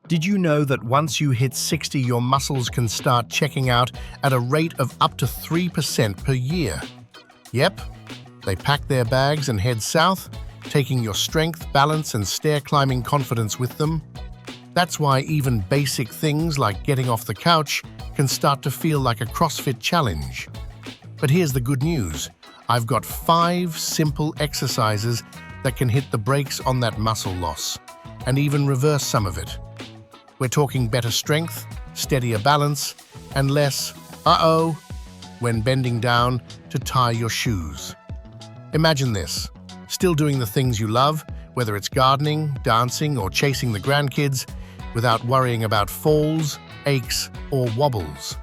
Did you know that once you hit 60, your muscles can start checking out at a rate of up to 3% per year? Yep, they pack their bags and head south, taking your strength, balance, and stair-climbing confidence with them. That's why even basic things like getting off the couch can start to feel like a CrossFit challenge. But here's the good news. I've got 5 simple exercises that can hit the brakes on that muscle loss, and even reverse some of it. We're talking better strength, steadier balance, and less uh-oh when bending down to tie your shoes. Imagine this, still doing the things you love, whether it's gardening, dancing, or chasing the grandkids, without worrying about falls, aches, or wobbles.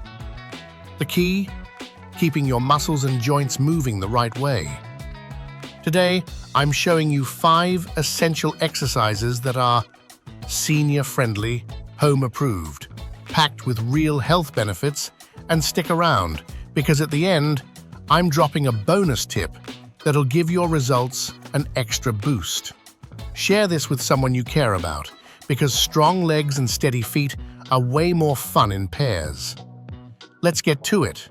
The key? Keeping your muscles and joints moving the right way. Today, I'm showing you 5 essential exercises that are senior-friendly, home-approved, packed with real health benefits, and stick around, because at the end, I'm dropping a bonus tip that'll give your results an extra boost. Share this with someone you care about, because strong legs and steady feet are way more fun in pairs. Let's get to it.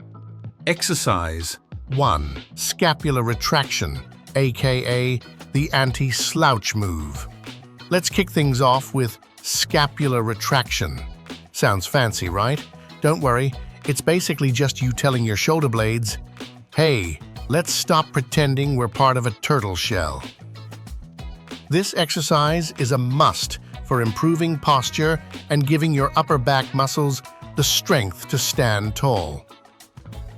Exercise 1. Scapular retraction, aka the anti-slouch move. Let's kick things off with scapular retraction. Sounds fancy, right? Don't worry, it's basically just you telling your shoulder blades, hey, let's stop pretending we're part of a turtle shell. This exercise is a must for improving posture and giving your upper back muscles the strength to stand tall.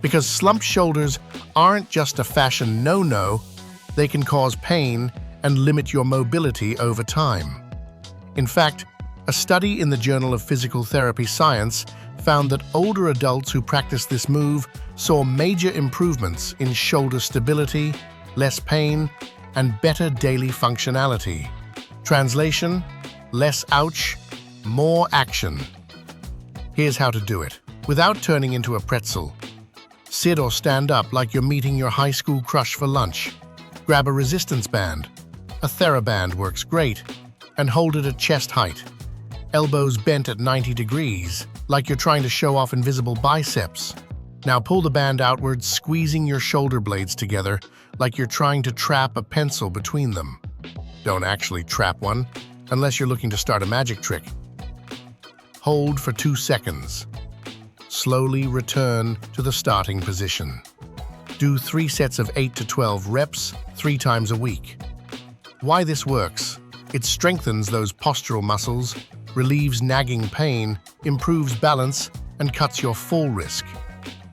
Because slumped shoulders aren't just a fashion no-no, they can cause pain and limit your mobility over time. In fact, a study in the Journal of Physical Therapy Science found that older adults who practiced this move saw major improvements in shoulder stability, less pain, and better daily functionality. Translation: less ouch, more action. Here's how to do it, without turning into a pretzel. Sit or stand up like you're meeting your high school crush for lunch. Grab a resistance band. A TheraBand works great, and hold it at chest height. Elbows bent at 90 degrees, like you're trying to show off invisible biceps. Now pull the band outward, squeezing your shoulder blades together like you're trying to trap a pencil between them. Don't actually trap one, unless you're looking to start a magic trick. Hold for 2 seconds. Slowly return to the starting position. Do 3 sets of 8 to 12 reps, 3 times a week. Why this works? It strengthens those postural muscles, relieves nagging pain, improves balance, and cuts your fall risk.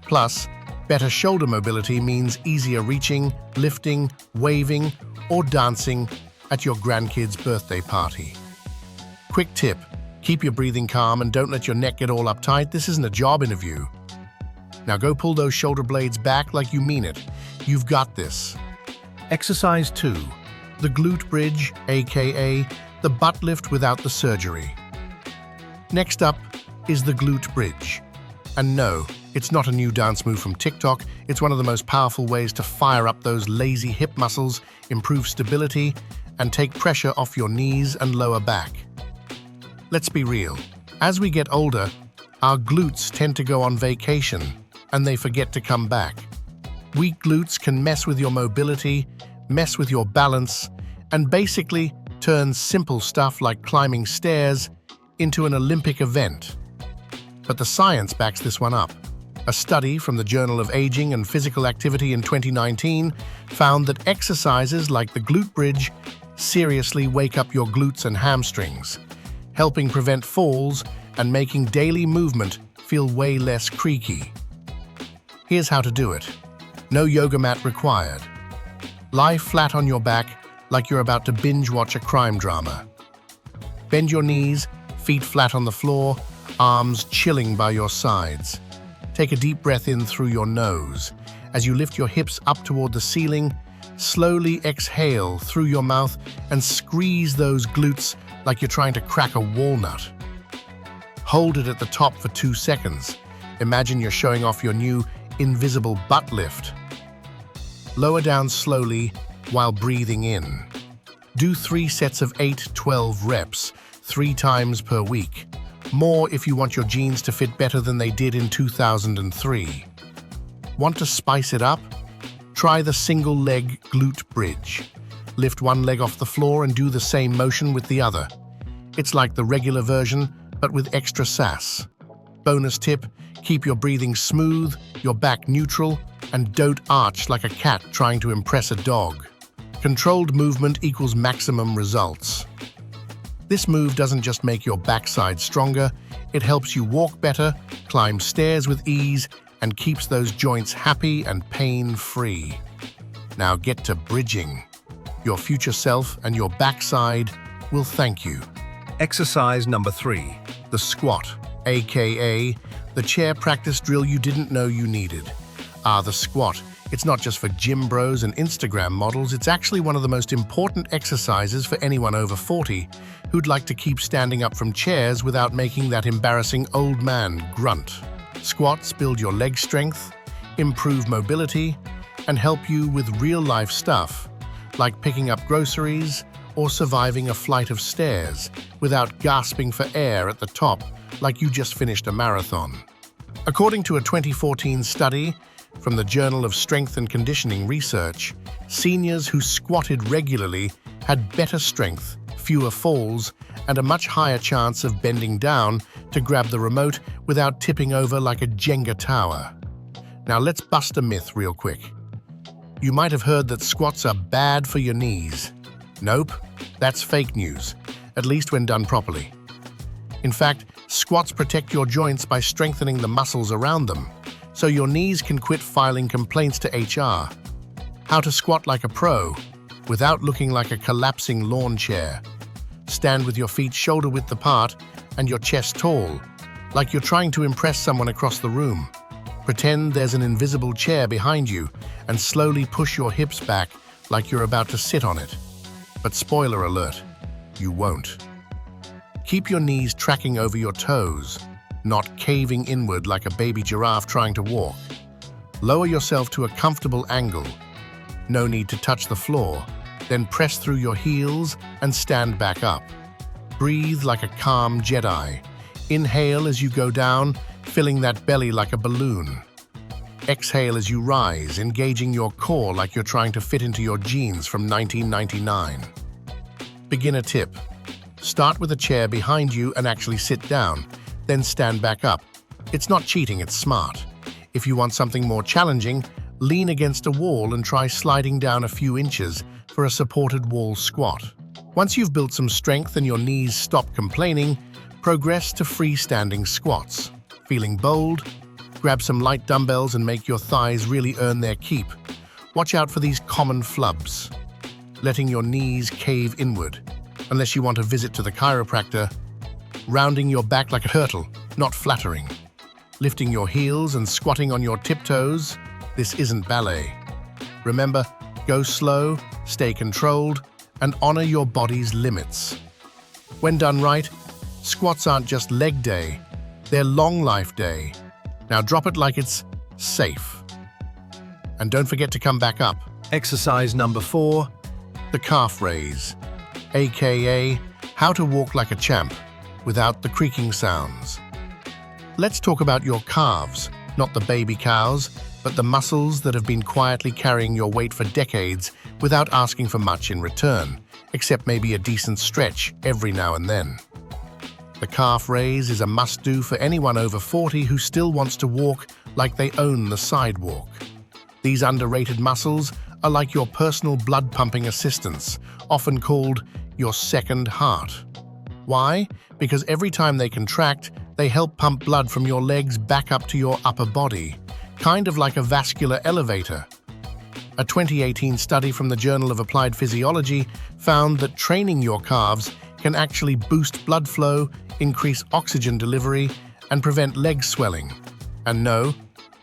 Plus, better shoulder mobility means easier reaching, lifting, waving, or dancing at your grandkid's birthday party. Quick tip, keep your breathing calm and don't let your neck get all uptight. This isn't a job interview. Now go pull those shoulder blades back like you mean it. You've got this. Exercise 2. The glute bridge, aka the butt lift without the surgery. Next up is the glute bridge. And no, it's not a new dance move from TikTok. It's one of the most powerful ways to fire up those lazy hip muscles, improve stability, and take pressure off your knees and lower back. Let's be real. As we get older, our glutes tend to go on vacation, and they forget to come back. Weak glutes can mess with your mobility, mess with your balance, and basically turn simple stuff like climbing stairs into an Olympic event. But the science backs this one up. A study from the Journal of Aging and Physical Activity in 2019 found that exercises like the glute bridge seriously wake up your glutes and hamstrings, helping prevent falls and making daily movement feel way less creaky. Here's how to do it. No yoga mat required. Lie flat on your back like you're about to binge watch a crime drama. Bend your knees, feet flat on the floor, arms chilling by your sides. Take a deep breath in through your nose. As you lift your hips up toward the ceiling, slowly exhale through your mouth and squeeze those glutes like you're trying to crack a walnut. Hold it at the top for 2 seconds. Imagine you're showing off your new invisible butt lift. Lower down slowly while breathing in. Do 3 sets of 8-12 reps, 3 times per week. More if you want your jeans to fit better than they did in 2003. Want to spice it up? Try the single leg glute bridge. Lift one leg off the floor and do the same motion with the other. It's like the regular version, but with extra sass. Bonus tip, keep your breathing smooth, your back neutral, and don't arch like a cat trying to impress a dog. Controlled movement equals maximum results. This move doesn't just make your backside stronger, it helps you walk better, climb stairs with ease, and keeps those joints happy and pain-free. Now get to bridging. Your future self and your backside will thank you. Exercise number 3. The squat, aka the chair practice drill you didn't know you needed. The squat. It's not just for gym bros and Instagram models, it's actually one of the most important exercises for anyone over 40 who'd like to keep standing up from chairs without making that embarrassing old man grunt. Squats build your leg strength, improve mobility, and help you with real-life stuff, like picking up groceries or surviving a flight of stairs without gasping for air at the top like you just finished a marathon. According to a 2014 study from the Journal of Strength and Conditioning Research, seniors who squatted regularly had better strength, fewer falls, and a much higher chance of bending down to grab the remote without tipping over like a Jenga tower. Now let's bust a myth real quick. You might have heard that squats are bad for your knees. Nope, that's fake news, at least when done properly. In fact, squats protect your joints by strengthening the muscles around them, so your knees can quit filing complaints to HR. How to squat like a pro, without looking like a collapsing lawn chair. Stand with your feet shoulder-width apart and your chest tall, like you're trying to impress someone across the room. Pretend there's an invisible chair behind you and slowly push your hips back like you're about to sit on it. But spoiler alert, you won't. Keep your knees tracking over your toes, not caving inward like a baby giraffe trying to walk. Lower yourself to a comfortable angle. No need to touch the floor. Then press through your heels and stand back up. Breathe like a calm Jedi. Inhale as you go down, filling that belly like a balloon. Exhale as you rise, engaging your core like you're trying to fit into your jeans from 1999. Beginner tip. Start with a chair behind you and actually sit down, then stand back up. It's not cheating, it's smart. If you want something more challenging, lean against a wall and try sliding down a few inches for a supported wall squat. Once you've built some strength and your knees stop complaining, progress to freestanding squats. Feeling bold? Grab some light dumbbells and make your thighs really earn their keep. Watch out for these common flubs. Letting your knees cave inward, unless you want a visit to the chiropractor. Rounding your back like a turtle, not flattering. Lifting your heels and squatting on your tiptoes. This isn't ballet. Remember, go slow, stay controlled, and honor your body's limits. When done right, squats aren't just leg day, they're long life day. Now drop it like it's safe. And don't forget to come back up. Exercise number 4. The calf raise, aka how to walk like a champ without the creaking sounds. Let's talk about your calves, not the baby cows, but the muscles that have been quietly carrying your weight for decades without asking for much in return, except maybe a decent stretch every now and then. The calf raise is a must-do for anyone over 40 who still wants to walk like they own the sidewalk. These underrated muscles are like your personal blood-pumping assistants, often called your second heart. Why? Because every time they contract, they help pump blood from your legs back up to your upper body, kind of like a vascular elevator. A 2018 study from the Journal of Applied Physiology found that training your calves can actually boost blood flow, increase oxygen delivery, and prevent leg swelling. And no,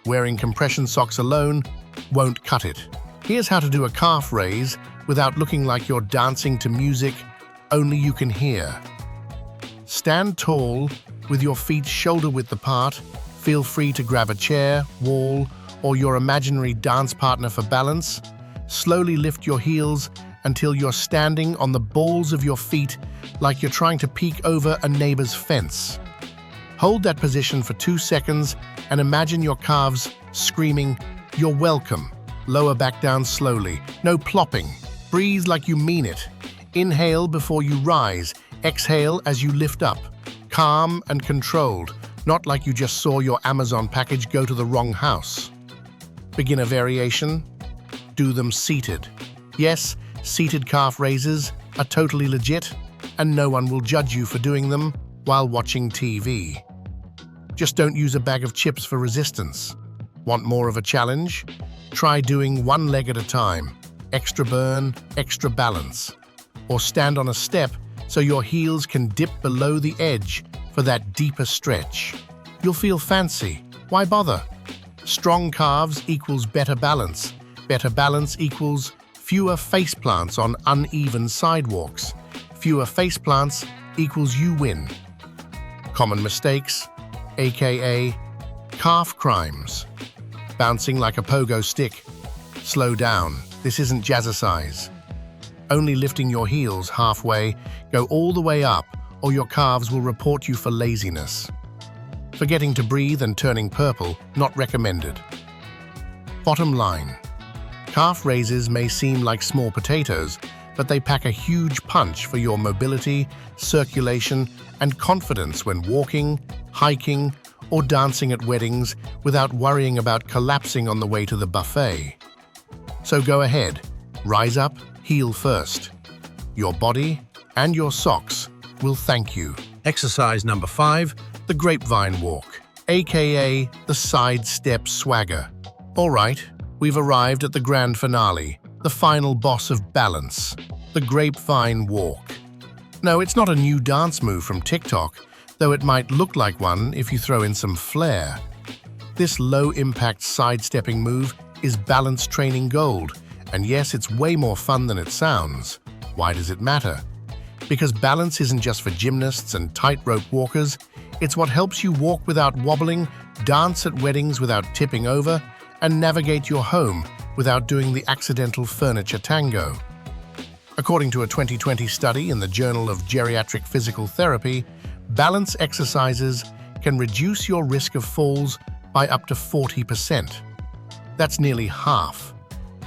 wearing compression socks alone won't cut it. Here's how to do a calf raise without looking like you're dancing to music only you can hear. Stand tall with your feet shoulder-width apart. Feel free to grab a chair, wall, or your imaginary dance partner for balance. Slowly lift your heels until you're standing on the balls of your feet like you're trying to peek over a neighbor's fence. Hold that position for 2 seconds and imagine your calves screaming, "You're welcome." Lower back down slowly. No plopping. Breathe like you mean it. Inhale before you rise. Exhale as you lift up. Calm and controlled, not like you just saw your Amazon package go to the wrong house. Beginner variation. Do them seated. Yes, seated calf raises are totally legit, and no one will judge you for doing them while watching TV. Just don't use a bag of chips for resistance. Want more of a challenge? Try doing one leg at a time. Extra burn, extra balance. Or stand on a step so your heels can dip below the edge for that deeper stretch. You'll feel fancy. Why bother? Strong calves equals better balance. Better balance equals fewer faceplants on uneven sidewalks. Fewer faceplants equals you win. Common mistakes, aka calf crimes. Bouncing like a pogo stick. Slow down. This isn't jazzercise. Only lifting your heels halfway, go all the way up, or your calves will report you for laziness. Forgetting to breathe and turning purple, not recommended. Bottom line. Calf raises may seem like small potatoes, but they pack a huge punch for your mobility, circulation, and confidence when walking, hiking, or dancing at weddings without worrying about collapsing on the way to the buffet. So go ahead, rise up, heel first. Your body and your socks will thank you. Exercise number 5. The grapevine walk, aka the side step swagger. All right, we've arrived at the grand finale, the final boss of balance, the grapevine walk. No, it's not a new dance move from TikTok, though it might look like one if you throw in some flair. This low-impact sidestepping move is balance training gold, and yes, it's way more fun than it sounds. Why does it matter? Because balance isn't just for gymnasts and tightrope walkers, it's what helps you walk without wobbling, dance at weddings without tipping over, and navigate your home without doing the accidental furniture tango. According to a 2020 study in the Journal of Geriatric Physical Therapy, balance exercises can reduce your risk of falls by up to 40%. That's nearly half.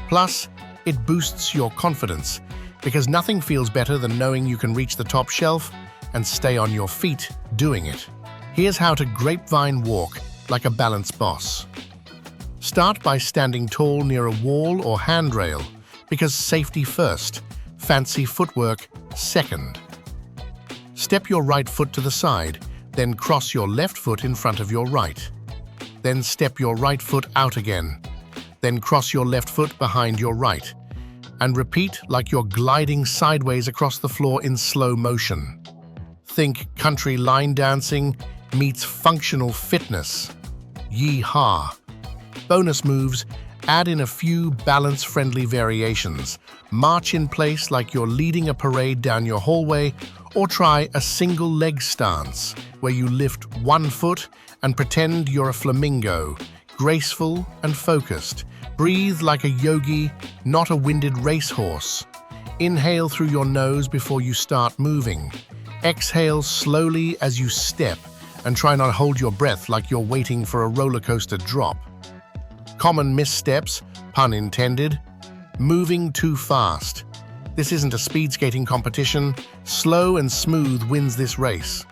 Plus, it boosts your confidence, because nothing feels better than knowing you can reach the top shelf and stay on your feet doing it. Here's how to grapevine walk like a balance boss. Start by standing tall near a wall or handrail, because safety first, fancy footwork second. Step your right foot to the side, then cross your left foot in front of your right. Then step your right foot out again. Then cross your left foot behind your right. And repeat like you're gliding sideways across the floor in slow motion. Think country line dancing meets functional fitness. Yee-haw. Bonus moves, add in a few balance-friendly variations. March in place like you're leading a parade down your hallway, or try a single leg stance where you lift one foot and pretend you're a flamingo, graceful and focused. Breathe like a yogi, not a winded racehorse. Inhale through your nose before you start moving. Exhale slowly as you step, and try not to hold your breath like you're waiting for a roller coaster drop. Common missteps, pun intended, moving too fast. This isn't a speed skating competition. Slow and smooth wins this race.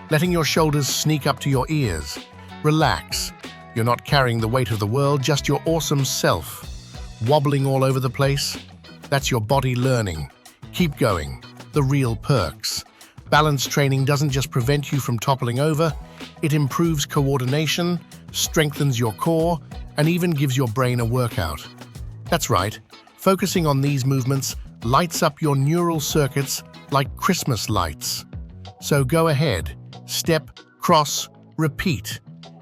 Letting your shoulders sneak up to your ears. Relax. You're not carrying the weight of the world, just your awesome self. Wobbling all over the place? That's your body learning. Keep going. The real perks. Balance training doesn't just prevent you from toppling over, it improves coordination, strengthens your core, and even gives your brain a workout. That's right, focusing on these movements lights up your neural circuits like Christmas lights. So go ahead, step, cross, repeat.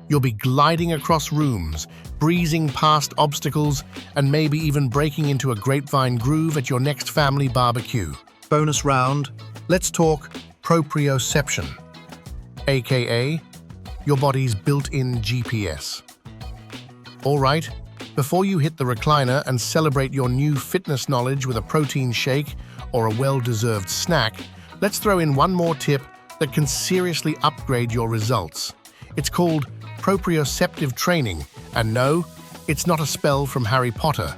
You'll be gliding across rooms, breezing past obstacles, and maybe even breaking into a grapevine groove at your next family barbecue. Bonus round. Let's talk proprioception, aka your body's built-in GPS. All right, Before you hit the recliner and celebrate your new fitness knowledge with a protein shake or a well-deserved snack, let's throw in one more tip that can seriously upgrade your results. It's called proprioceptive training, and no, it's not a spell from Harry Potter.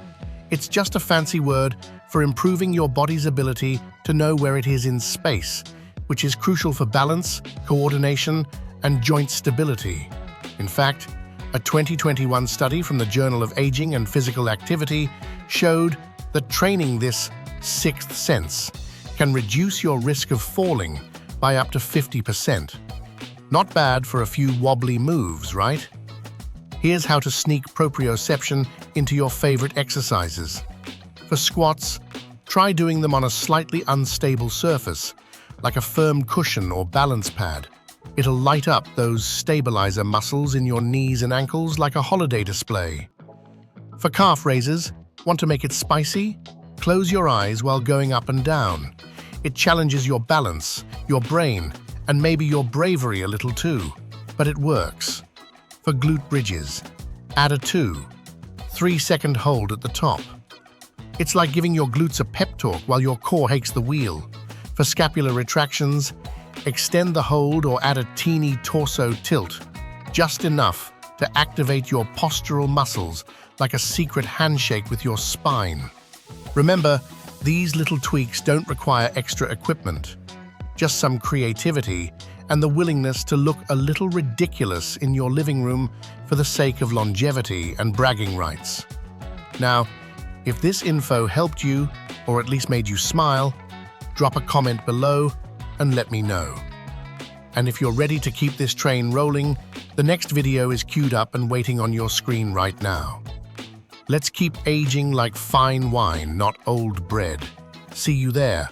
It's just a fancy word for improving your body's ability to know where it is in space, which is crucial for balance, coordination, and joint stability. In fact, a 2021 study from the Journal of Aging and Physical Activity showed that training this sixth sense can reduce your risk of falling by up to 50%. Not bad for a few wobbly moves, right? Here's how to sneak proprioception into your favorite exercises. For squats, try doing them on a slightly unstable surface, like a firm cushion or balance pad. It'll light up those stabilizer muscles in your knees and ankles like a holiday display. For calf raises, want to make it spicy? Close your eyes while going up and down. It challenges your balance, your brain, and maybe your bravery a little too, but it works. For glute bridges, add a 2-3-second hold at the top. It's like giving your glutes a pep talk while your core hates the wheel. For scapular retractions, extend the hold or add a teeny torso tilt, just enough to activate your postural muscles like a secret handshake with your spine. Remember, these little tweaks don't require extra equipment, just some creativity and the willingness to look a little ridiculous in your living room for the sake of longevity and bragging rights. Now, if this info helped you, or at least made you smile, drop a comment below and let me know. And if you're ready to keep this train rolling, the next video is queued up and waiting on your screen right now. Let's keep aging like fine wine, not old bread. See you there.